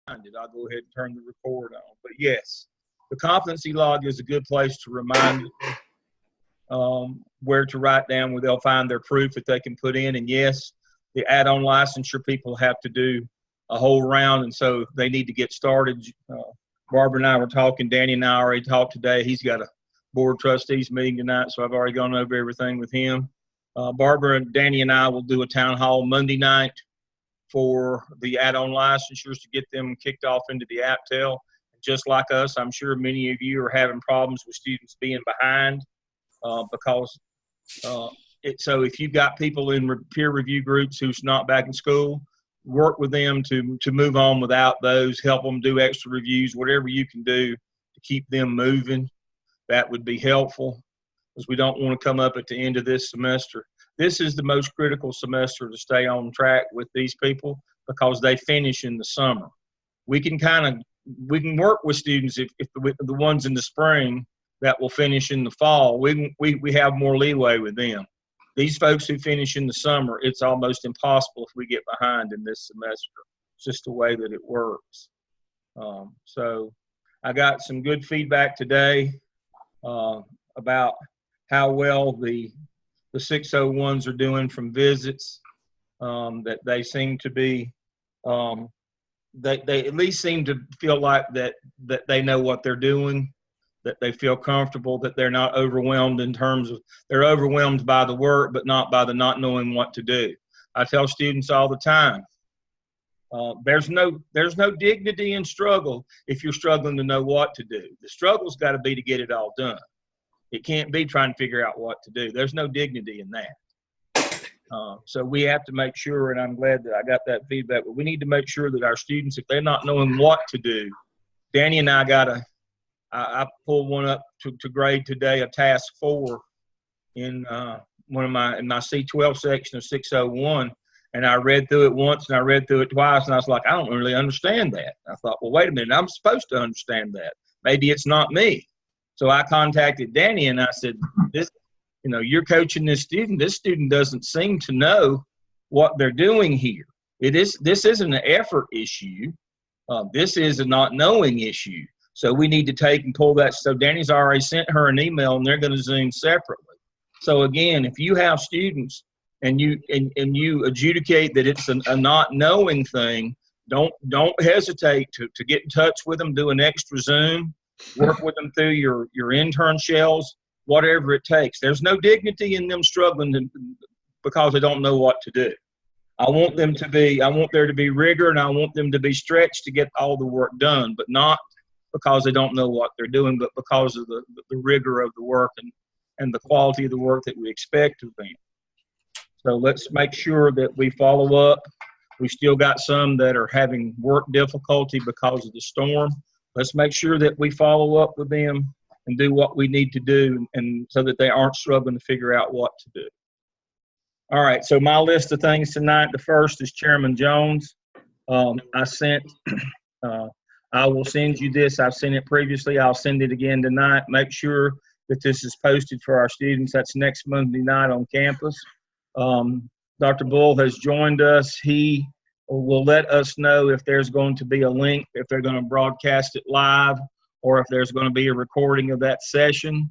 I'll go ahead and turn the record on. But yes, the competency log is a good place to remind where to write down where they'll find their proof that they can put in. And yes, the add-on licensure people have to do a whole round, and so they need to get started. Barbara and I were talking. Danny and I already talked today. He's got a board of trustees meeting tonight, so I've already gone over everything with him. Barbara and Danny and I will do a town hall Monday night for the add-on licensures to get them kicked off into the APTEL. Just like us, I'm sure many of you are having problems with students being behind because so if you've got people in peer review groups who's not back in school, work with them to move on without those, help them do extra reviews, whatever you can do to keep them moving. That would be helpful, because we don't want to come up at the end of this semester. This is the most critical semester to stay on track with these people because they finish in the summer. We can work with students if the ones in the spring that will finish in the fall, we have more leeway with them. These folks who finish in the summer, it's almost impossible if we get behind in this semester. It's just the way that it works. So I got some good feedback today about how well the 601s are doing from visits, that they seem to be, they at least seem to feel like that they know what they're doing, that they feel comfortable, that they're not overwhelmed in terms of, they're overwhelmed by the work, but not by the not knowing what to do. I tell students all the time, there's no dignity in struggle if you're struggling to know what to do. The struggle's got to be to get it all done. It can't be trying to figure out what to do. There's no dignity in that. So we have to make sure, and I'm glad that I got that feedback, but we need to make sure that our students, if they're not knowing what to do, Danny and I pulled one up to grade today, a task 4 in my C12 section of 601, and I read through it once and I read through it twice, and I was like, I don't really understand that. I thought, well, wait a minute, I'm supposed to understand that. Maybe it's not me. So I contacted Danny and I said, you're coaching this student. This student doesn't seem to know what they're doing here. This isn't an effort issue. This is a not knowing issue. So we need to take and pull that. So Danny's already sent her an email, and they're going to Zoom separately. So again, if you have students and you adjudicate that it's a not knowing thing, don't hesitate to get in touch with them, do an extra Zoom, work with them through your intern shells, whatever it takes. There's no dignity in them struggling because they don't know what to do. I want there to be rigor, and I want them to be stretched to get all the work done, but not because they don't know what they're doing, but because of the rigor of the work and the quality of the work that we expect of them. So let's make sure that we follow up. We still got some that are having work difficulty because of the storm. Let's make sure that we follow up with them and do what we need to do, and so that they aren't struggling to figure out what to do. All right, so my list of things tonight, the first is Chairman Jones. I will send you this. I've sent it previously. I'll send it again tonight. Make sure that this is posted for our students. That's next Monday night on campus. Dr. Bull has joined us. He will let us know if there's going to be a link, if they're going to broadcast it live, or if there's going to be a recording of that session,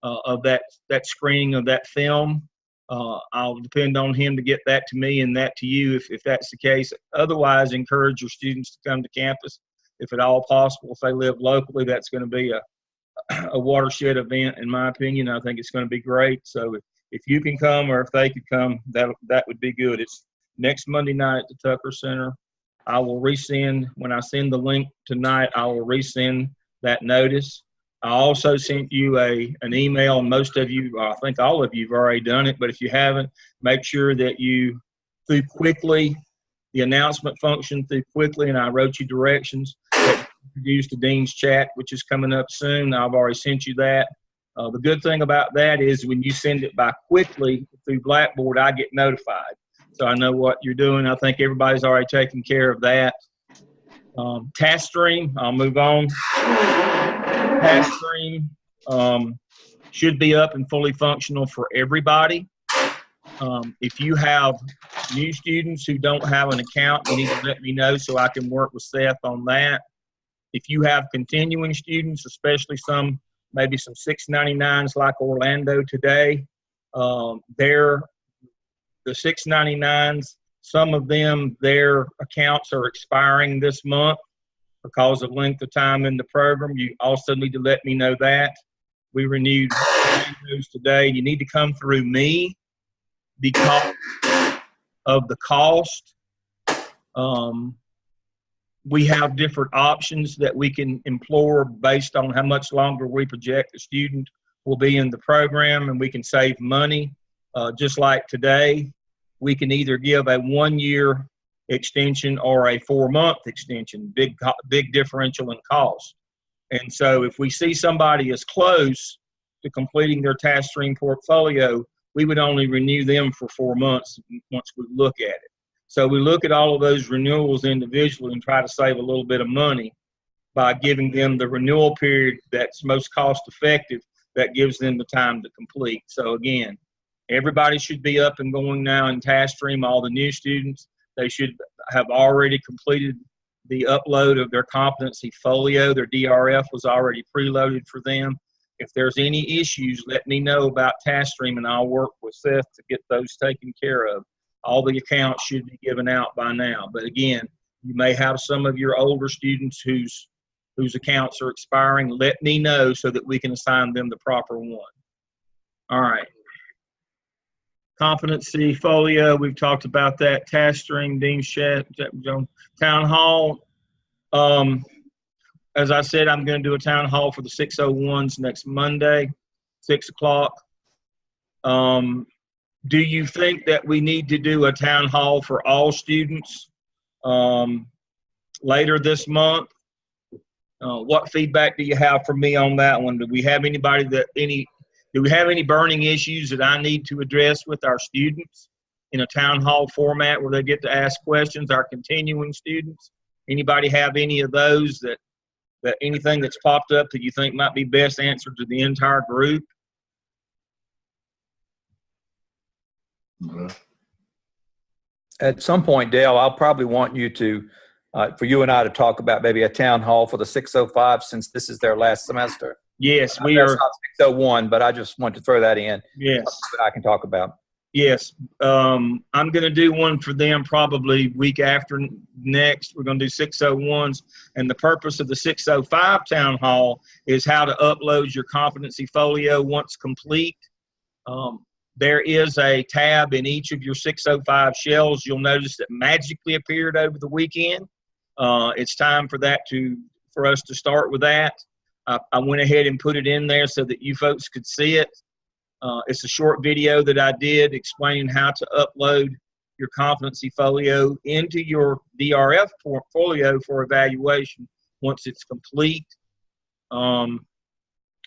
of that screening of that film. I'll depend on him to get that to me and that to you if that's the case. Otherwise, encourage your students to come to campus if at all possible. If they live locally, that's going to be a watershed event, in my opinion. I think it's going to be great. So if you can come, or if they could come, that would be good. It's next Monday night at the Tucker Center. I will resend, when I send the link tonight, I will resend that notice. I also sent you an email, and most of you, I think all of you have already done it, but if you haven't, make sure that you, through Quickly, the announcement function through Quickly, and I wrote you directions that introduce the Dean's Chat, which is coming up soon. I've already sent you that. The good thing about that is when you send it by Quickly through Blackboard, I get notified. So I know what you're doing. I think everybody's already taken care of that. Task Stream, I'll move on. Task Stream should be up and fully functional for everybody. If you have new students who don't have an account, you need to let me know so I can work with Seth on that. If you have continuing students, especially maybe some 699s like Orlando today, the 699s, some of them, their accounts are expiring this month because of length of time in the program. You also need to let me know that. We renewed Orlando's today. You need to come through me because of the cost. We have different options that we can employ based on how much longer we project the student will be in the program, and we can save money. Just like today, we can either give a 1-year extension or a 4-month extension, big differential in cost. And so if we see somebody is close to completing their task stream portfolio, we would only renew them for 4 months once we look at it. So we look at all of those renewals individually and try to save a little bit of money by giving them the renewal period that's most cost effective, that gives them the time to complete. So again, everybody should be up and going now in task stream. All the new students, they should have already completed the upload of their competency folio. Their DRF was already preloaded for them. If there's any issues, let me know about task stream and I'll work with Seth to get those taken care of. All the accounts should be given out by now. But again, you may have some of your older students whose accounts are expiring. Let me know so that we can assign them the proper one. All right. Competency folio, we've talked about that. Task stream, Dean Shed, Town Hall. As I said, I'm going to do a town hall for the 601s next Monday, 6 o'clock. Do you think that we need to do a town hall for all students later this month? What feedback do you have for me on that one? Do we have do we have any burning issues that I need to address with our students in a town hall format where they get to ask questions, our continuing students? Anybody have any of those that anything that's popped up that you think might be best answered to the entire group? At some point, Dale, I'll probably want you to, for you and I to talk about maybe a town hall for the 605 since this is their last semester. Yes, we are. That's not 601, but I just want to throw that in. Yes. That I can talk about. Yes. I'm going to do one for them probably week after next. We're going to do 601s. And the purpose of the 605 town hall is how to upload your competency folio once complete. There is a tab in each of your 605 shells you'll notice that magically appeared over the weekend. It's time for us to start with that. I went ahead and put it in there so that you folks could see it. It's a short video that I did explaining how to upload your competency folio into your DRF portfolio for evaluation once it's complete. I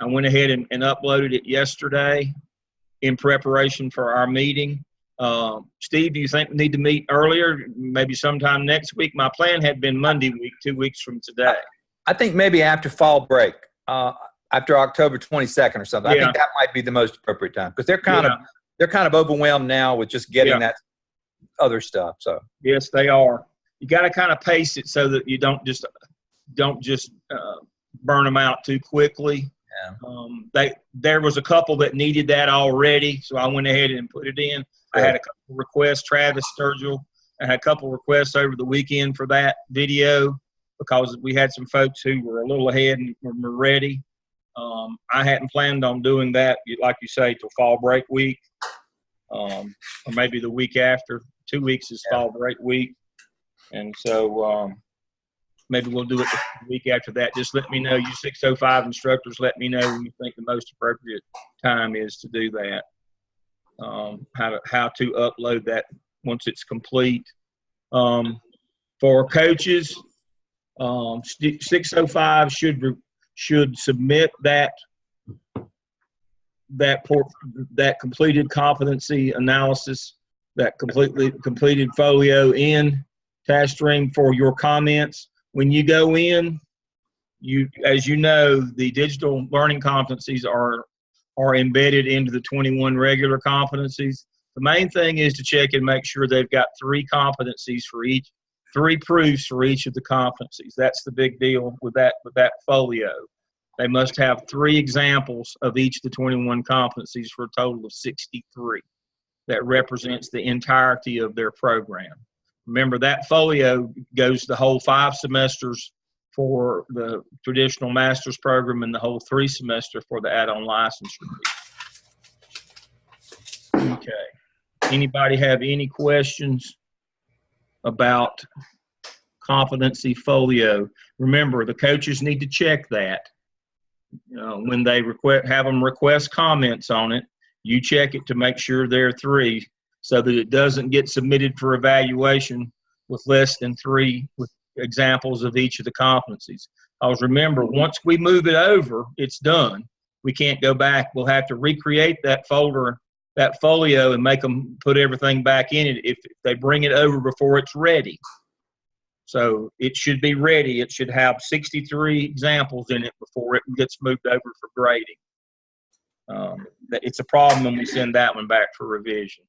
went ahead and uploaded it yesterday in preparation for our meeting. Steve, do you think we need to meet earlier, maybe sometime next week? My plan had been Monday week, 2 weeks from today. I think maybe after fall break, after October 22nd or something. Yeah. I think that might be the most appropriate time because they're kind of overwhelmed now with just getting that other stuff. So yes, they are. You got to kind of pace it so that you don't just burn them out too quickly. Yeah. There was a couple that needed that already, so I went ahead and put it in. I had a couple requests, Travis Sturgill. I had a couple requests over the weekend for that video because we had some folks who were a little ahead and were ready. I hadn't planned on doing that, like you say, till fall break week, or maybe the week after. 2 weeks is fall break week, and so maybe we'll do it the week after that. Just let me know. You 605 instructors, let me know when you think the most appropriate time is to do that. How to upload that once it's complete. For coaches, 605 should submit that completed competency analysis, that completed folio in task stream for your comments. When you go in, as you know, the digital learning competencies are embedded into the 21 regular competencies. The main thing is to check and make sure they've got 3 competencies for each, 3 proofs for each of the competencies. That's the big deal with that folio. They must have 3 examples of each of the 21 competencies for a total of 63. That represents the entirety of their program. Remember, that folio goes the whole 5 semesters for the traditional master's program and the whole 3 semester for the add-on licensure. Okay. Anybody have any questions about competency folio? Remember, the coaches need to check that. When they have them request comments on it, you check it to make sure there are 3 so that it doesn't get submitted for evaluation with less than 3 with examples of each of the competencies. Because remember, once we move it over, it's done. We can't go back. We'll have to recreate that folder, that folio, and make them put everything back in it if they bring it over before it's ready. So it should be ready. It should have 63 examples in it before it gets moved over for grading. It's a problem when we send that one back for revision.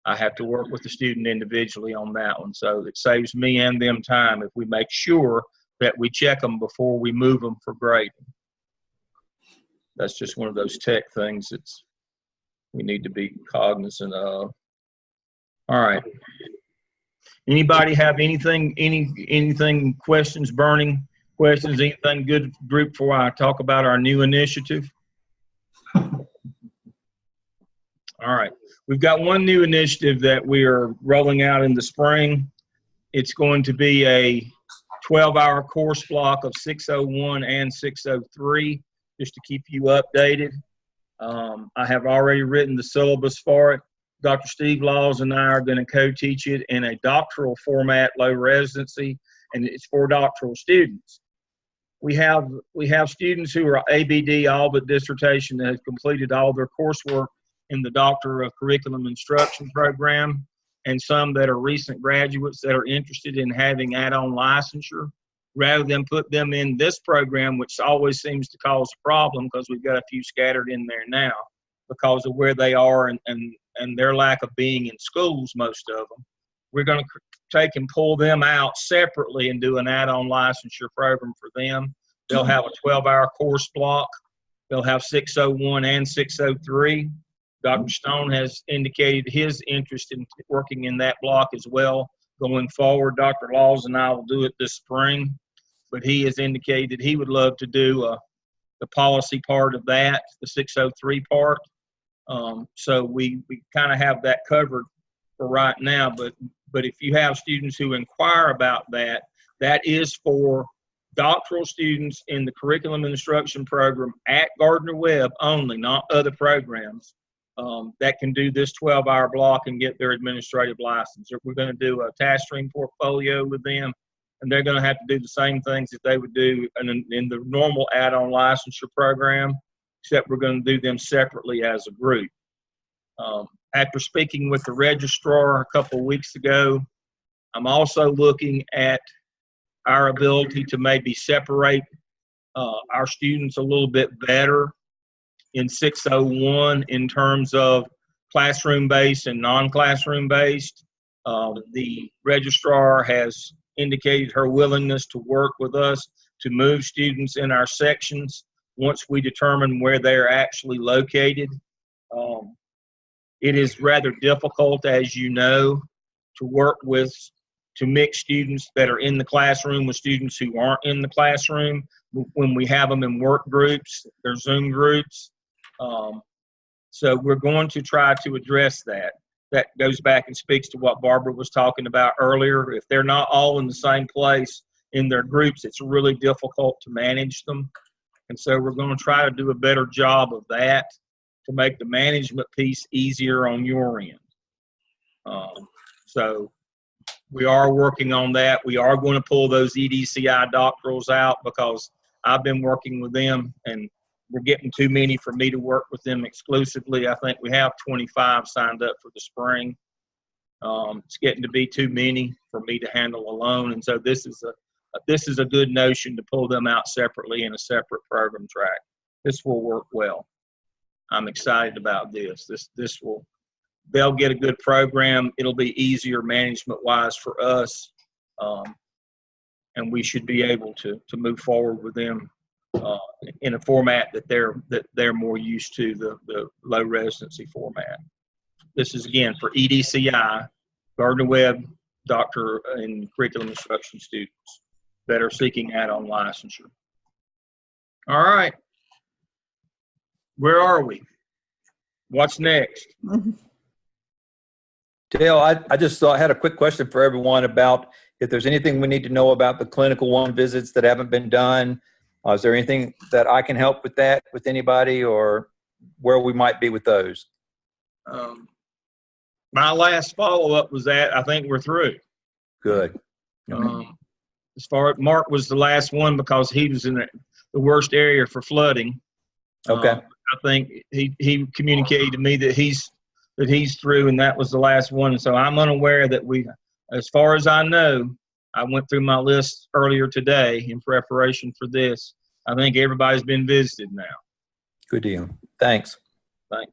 I have to work with the student individually on that one. So it saves me and them time if we make sure that we check them before we move them for grading. That's just one of those tech things that we need to be cognizant of. All right. Anybody have anything questions, burning questions, anything good group before I talk about our new initiative? All right. We've got one new initiative that we are rolling out in the spring. It's going to be a 12-hour course block of 601 and 603, just to keep you updated. I have already written the syllabus for it. Dr. Steve Laws and I are going to co-teach it in a doctoral format, low residency, and it's for doctoral students. We have students who are ABD, all but dissertation, that have completed all their coursework in the Doctor of Curriculum Instruction program, and some that are recent graduates that are interested in having add-on licensure, rather than put them in this program, which always seems to cause a problem because we've got a few scattered in there now because of where they are and their lack of being in schools, most of them. We're going to take and pull them out separately and do an add-on licensure program for them. They'll have a 12-hour course block. They'll have 601 and 603. Dr. Stone has indicated his interest in working in that block as well going forward. Dr. Laws and I will do it this spring, but he has indicated he would love to do the policy part of that, the 603 part. So we kind of have that covered for right now, but if you have students who inquire about that, that is for doctoral students in the curriculum instruction program at Gardner-Webb only, not other programs, that can do this 12-hour block and get their administrative license. We're going to do a task stream portfolio with them, and they're going to have to do the same things that they would do in the normal add-on licensure program, except we're going to do them separately as a group. After speaking with the registrar a couple of weeks ago, I'm also looking at our ability to maybe separate our students a little bit better in 601 in terms of classroom-based and non-classroom based. The registrar has indicated her willingness to work with us to move students in our sections once we determine where they're actually located. It is rather difficult, as you know, to mix students that are in the classroom with students who aren't in the classroom when we have them in work groups or Zoom groups. So we're going to try to address that. That goes back and speaks to what Barbara was talking about earlier. If they're not all in the same place in their groups, it's really difficult to manage them. And so we're going to try to do a better job of that to make the management piece easier on your end. So we are working on that. We are going to pull those EDCI doctorals out because I've been working with them and we're getting too many for me to work with them exclusively. I think we have 25 signed up for the spring. It's getting to be too many for me to handle alone. And so this is a good notion to pull them out separately in a separate program track. This will work well. I'm excited about this. This will they'll get a good program. It'll be easier management-wise for us, and we should be able to move forward with them in a format that they're more used to, the low residency format. This is again for EDCI, Gardner-Webb doctor and curriculum instruction students that are seeking add-on licensure. All right, where are we? What's next? Dale, I just had a quick question for everyone about if there's anything we need to know about the clinical one visits that haven't been done. Is there anything that I can help with that with anybody, or where we might be with those? My last follow-up was that I think we're through. Good. As far as Mark was the last one because he was in the worst area for flooding. Okay. I think he communicated to me that he's through, and that was the last one. And so I'm unaware that as far as I know, I went through my list earlier today in preparation for this. I think everybody's been visited now. Good deal. Thanks.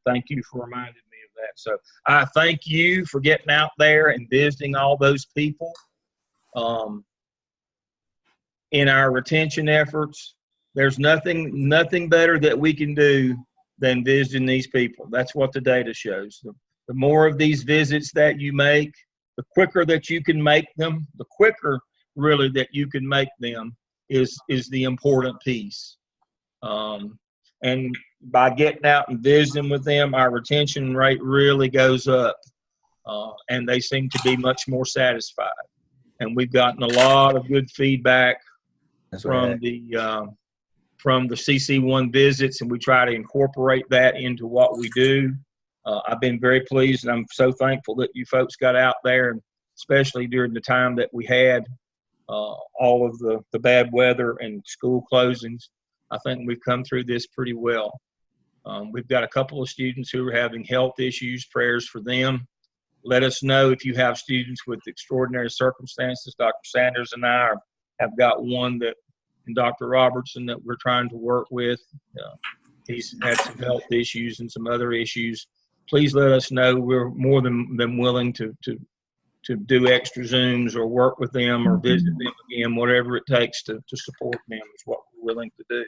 Thank you for reminding me of that. So I thank you for getting out there and visiting all those people. In our retention efforts, there's nothing better that we can do than visiting these people. That's what the data shows. The more of these visits that you make, the quicker that you can make them, the quicker really that you can make them is the important piece. And by getting out and visiting with them, our retention rate really goes up, and they seem to be much more satisfied. And we've gotten a lot of good feedback from the CC1 visits, and we try to incorporate that into what we do. I've been very pleased, and I'm so thankful that you folks got out there, and especially during the time that we had all of the bad weather and school closings. I think we've come through this pretty well. We've got a couple of students who are having health issues. Prayers for them. Let us know if you have students with extraordinary circumstances. Dr. Sanders and I have got one and Dr. Robertson that we're trying to work with. He's had some health issues and some other issues. Please let us know. We're more than willing to do extra Zooms or work with them or visit them again. Whatever it takes to support them is what we're willing to do.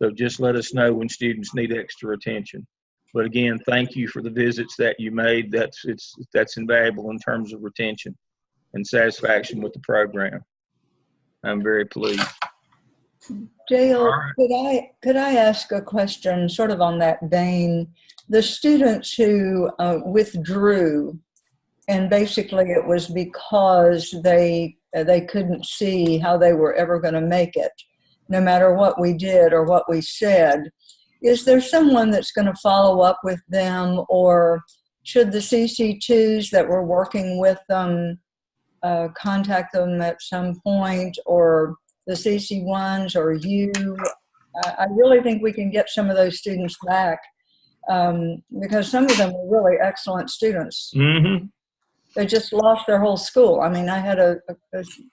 So just let us know when students need extra attention. But again, thank you for the visits that you made. That's invaluable in terms of retention and satisfaction with the program. I'm very pleased. Dale, Right. could I ask a question sort of on that vein? The students who withdrew, and basically it was because they couldn't see how they were ever going to make it, no matter what we did or what we said. Is there someone that's going to follow up with them, or should the CC2s that were working with them contact them at some point, or the CC1s, or you? I really think we can get some of those students back because some of them were really excellent students. Mm-hmm. They just lost their whole school. I mean, I had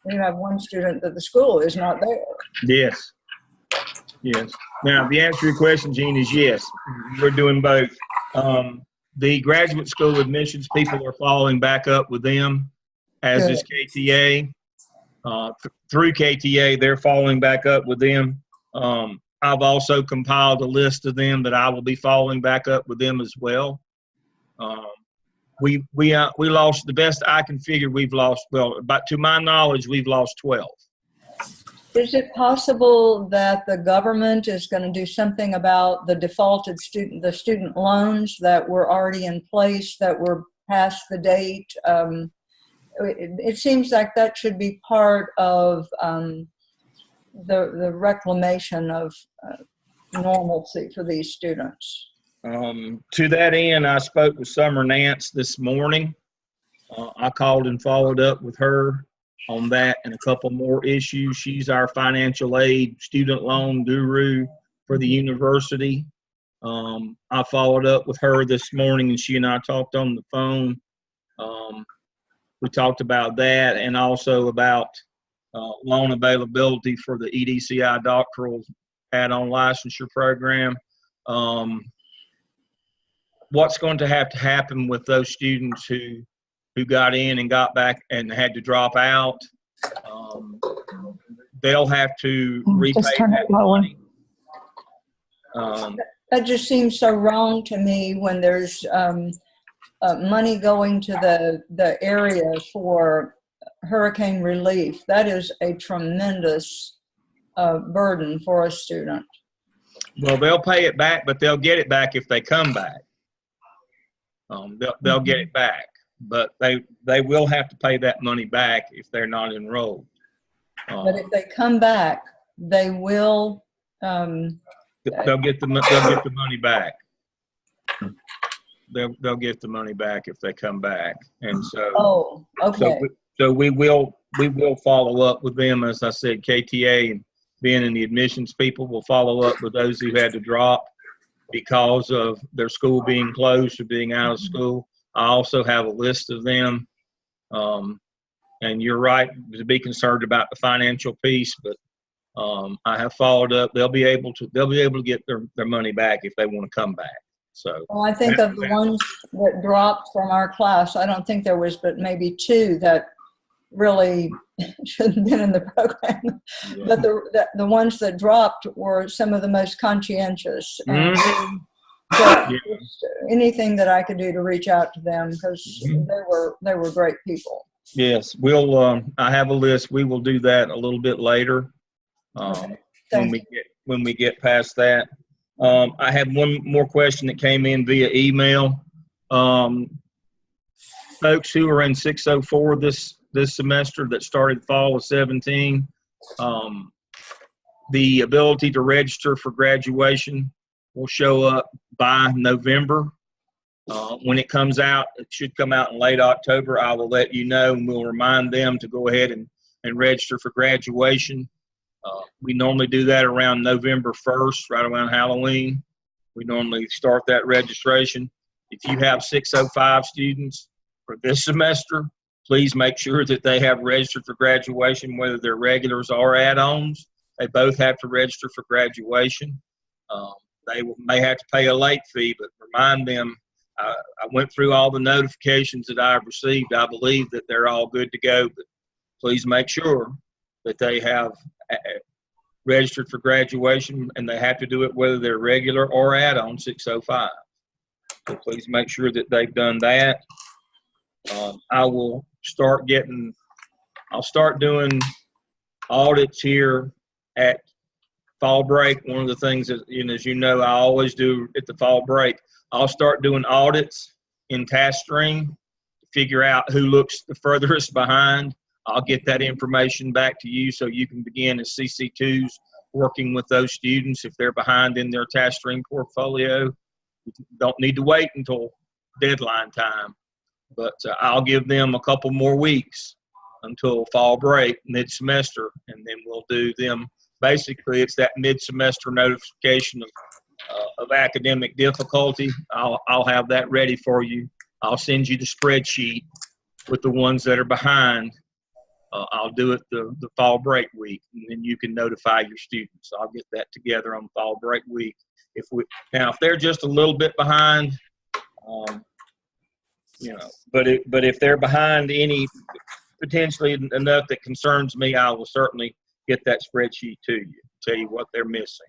we have one student that the school is not there. Yes. Yes. Now, the answer to your question, Gene, is yes. We're doing both. The graduate school admissions people are following back up with them, as Good. is KTA. Through KTA, they're following back up with them. I've also compiled a list of them that I will be following back up with them as well. We lost, the best I can figure, we've lost, but to my knowledge, we've lost 12. Is it possible that the government is going to do something about the defaulted student loans that were already in place, that were past the date? It seems like that should be part of the reclamation of normalcy for these students. To that end, I spoke with Summer Nance this morning. I called and followed up with her on that and a couple more issues. She's our financial aid student loan guru for the university. I followed up with her this morning, and she and I talked on the phone. We talked about that and also about loan availability for the EDCI doctoral add-on licensure program. what's going to happen with those students who got in and got back and had to drop out. They'll have to repay that money. That just seems so wrong to me when there's money going to the area for hurricane relief. That is a tremendous burden for a student. Well, they'll pay it back, but they'll get it back if they come back. They'll get it back, but they will have to pay that money back if they're not enrolled. But if they come back, they will. They'll get the money back. They'll get the money back if they come back, and so. Oh, okay. So we will follow up with them, as I said. KTA and being in the admissions people will follow up with those who had to drop because of their school being closed or being out of school. I also have a list of them. And you're right to be concerned about the financial piece, but I have followed up. They'll be able to get their money back if they want to come back. So well, I think of the ones that dropped from our class, I don't think there was but maybe 2 that really shouldn't have been in the program. Yeah. But the ones that dropped were some of the most conscientious. And so anything that I could do to reach out to them, because they were great people. Yes, we'll. I have a list. We will do that a little bit later when we get past that. I have one more question that came in via email. Folks who are in 604 this semester that started fall of 17, the ability to register for graduation will show up by November. When it comes out, it should come out in late October. I will let you know, and we'll remind them to go ahead and register for graduation. We normally do that around November 1st, right around Halloween. We normally start that registration. If you have 605 students for this semester, please make sure that they have registered for graduation, whether they're regulars or add-ons. They both have to register for graduation. They may have to pay a late fee, but remind them. I went through all the notifications that I've received. I believe that they're all good to go, but please make sure that they have registered for graduation, and they have to do it whether they're regular or add-on 605. So please make sure that they've done that. I'll start doing audits here at fall break. One of the things that, as you know, I always do at the fall break, I'll start doing audits in TaskStream to figure out who looks the furthest behind. I'll get that information back to you so you can begin as CC2s working with those students if they're behind in their TaskStream portfolio. You don't need to wait until deadline time, but I'll give them a couple more weeks until fall break, mid-semester, and then we'll do them. Basically, it's that mid-semester notification of academic difficulty. I'll have that ready for you. I'll send you the spreadsheet with the ones that are behind. I'll do it the fall break week, and then you can notify your students. I'll get that together on fall break week. If they're just a little bit behind, but if they're behind any potentially enough that concerns me, I will certainly get that spreadsheet to you, tell you what they're missing,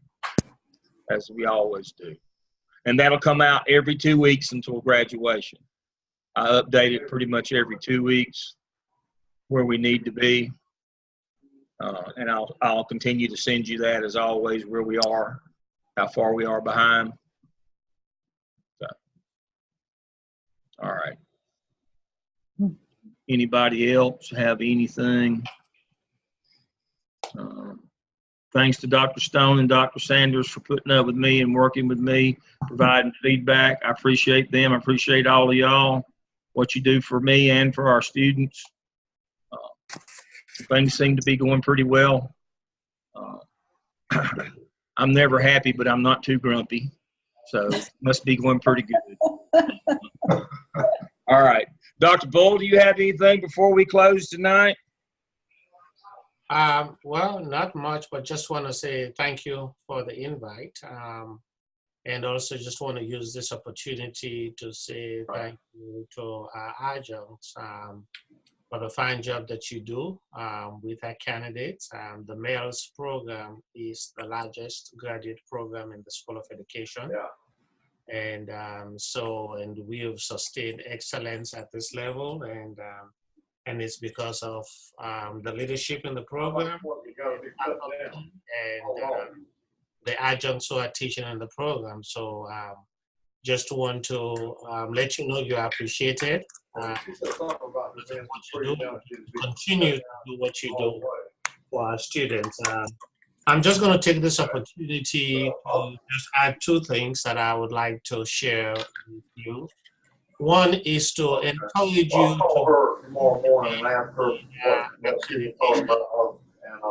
as we always do. And that'll come out every 2 weeks until graduation. I update it pretty much every 2 weeks where we need to be. And I'll continue to send you that, as always, where we are, how far we are behind. So, all right. Anybody else have anything? Thanks to Dr. Stone and Dr. Sanders for putting up with me and working with me, providing feedback. I appreciate them. I appreciate all of y'all, what you do for me and for our students. Things seem to be going pretty well. I'm never happy, but I'm not too grumpy. So must be going pretty good. All right. Dr. Bull, do you have anything before we close tonight? Well, not much, but just want to say thank you for the invite. And also just want to use this opportunity to say thank you to our adjuncts for the fine job that you do with our candidates. The MELS program is the largest graduate program in the School of Education. Yeah. And and we have sustained excellence at this level, and it's because of the leadership in the program and the adjuncts who are teaching in the program. So just want to let you know you're appreciated. What you do, continue to do what you do for our students. I'm just going to take this opportunity to just add two things that I would like to share with you. One is to encourage you to the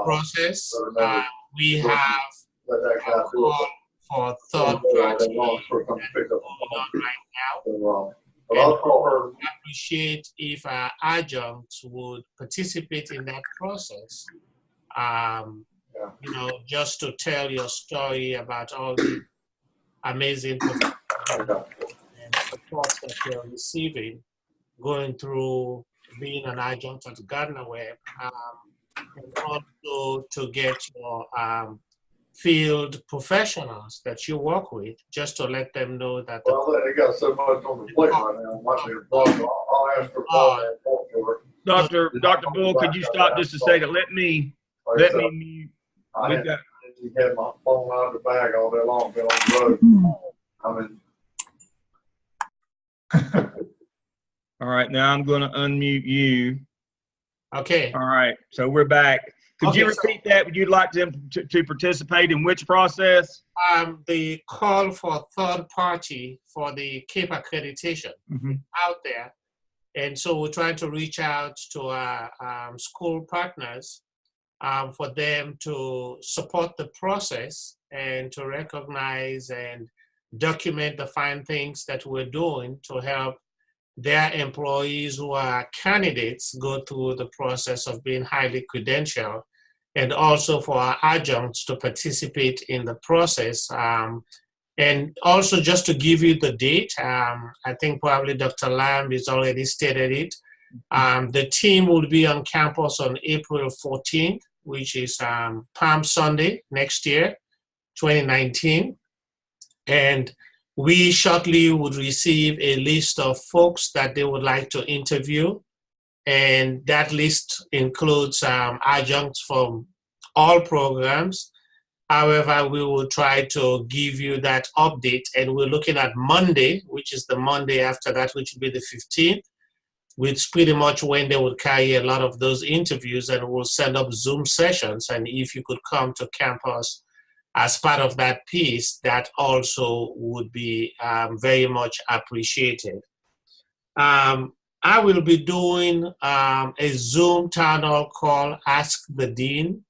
process. We have a call for third party going on right now. And I appreciate if our adjuncts would participate in that process. You know, just to tell your story about all the amazing and support that you're receiving going through being an adjunct at Gardner Webb, and also to get your field professionals that you work with, just to let them know that. Well, they got so much on the plate right now. I'll ask for Dr. Bull, could you stop just a second? Let me mute. We've got. You had my phone out of the bag all day long, been on the road. I mean. All right, now I'm going to unmute you. Okay. All right, so we're back. Could you repeat that? Would you like them to participate in which process? The call for third party for the CAPE accreditation out there. And so we're trying to reach out to our school partners for them to support the process and to recognize and document the fine things that we're doing to help their employees who are candidates go through the process of being highly credentialed, and also for our adjuncts to participate in the process. And also just to give you the date, I think probably Dr. Lamb has already stated it. The team will be on campus on April 14th, which is Palm Sunday next year, 2019. And we shortly would receive a list of folks that they would like to interview. And that list includes adjuncts from all programs. However, we will try to give you that update. And we're looking at Monday, which is the Monday after that, which will be the 15th, which pretty much when they will carry a lot of those interviews, and we'll send up Zoom sessions. And if you could come to campus as part of that piece, that also would be very much appreciated. I will be doing a Zoom town hall call, Ask the Dean.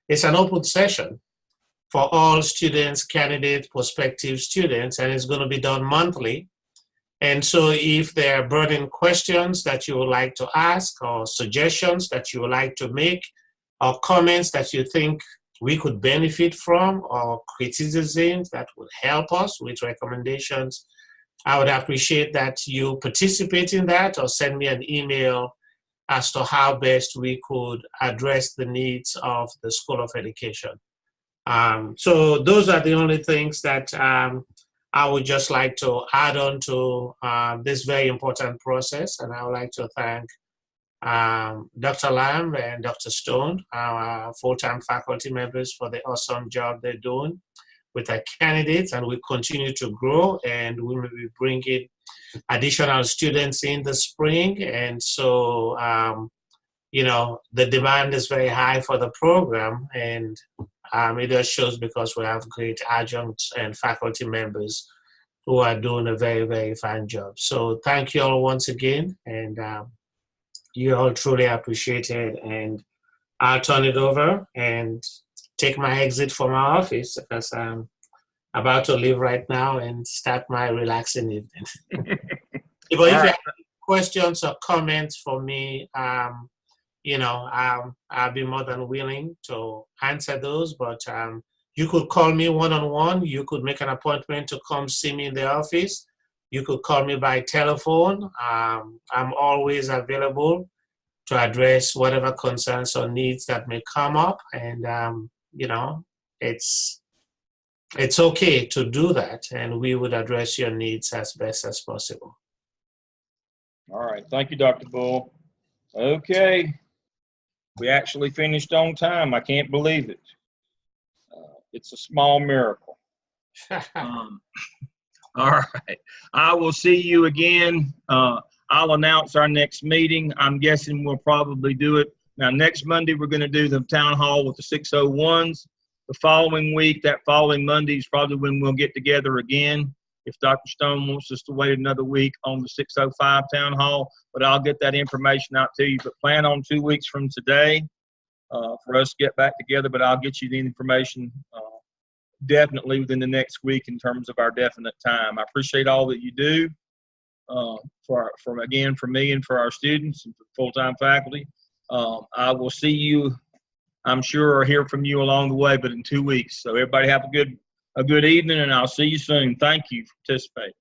It's an open session for all students, candidates, prospective students, and it's going to be done monthly. And so if there are burning questions that you would like to ask, or suggestions that you would like to make, or comments that you think we could benefit from, or criticisms that would help us with recommendations, I would appreciate that you participate in that, or send me an email as to how best we could address the needs of the School of Education. So those are the only things that I would just like to add on to this very important process. And I would like to thank Dr. Lamb and Dr. Stone, our full-time faculty members, for the awesome job they're doing with our candidates, and we continue to grow, and we will be bringing additional students in the spring. And so, you know, the demand is very high for the program, and it just shows because we have great adjuncts and faculty members who are doing a very, very fine job. So thank you all once again, and you all truly appreciate it. And I'll turn it over and take my exit from our office, because I'm about to leave right now and start my relaxing evening. But if you have questions or comments for me, you know, I'll be more than willing to answer those. But You could call me one-on-one. You could make an appointment to come see me in the office. You could call me by telephone. I'm always available to address whatever concerns or needs that may come up. And, you know, it's okay to do that, and we would address your needs as best as possible. All right. Thank you, Dr. Bull. Okay. We actually finished on time. I can't believe it. It's a small miracle. All right. I will see you again. I'll announce our next meeting. I'm guessing we'll probably do it. Now, next Monday, we're going to do the town hall with the 601s. The following week, that following Monday is probably when we'll get together again. If Dr. Stone wants us to wait another week on the 605 town hall, but I'll get that information out to you. But plan on 2 weeks from today for us to get back together. But I'll get you the information definitely within the next week in terms of our definite time. I appreciate all that you do for me and for our students and for full-time faculty. I will see you, I'm sure, or hear from you along the way, but in 2 weeks. So everybody have a good evening, and I'll see you soon. Thank you for participating.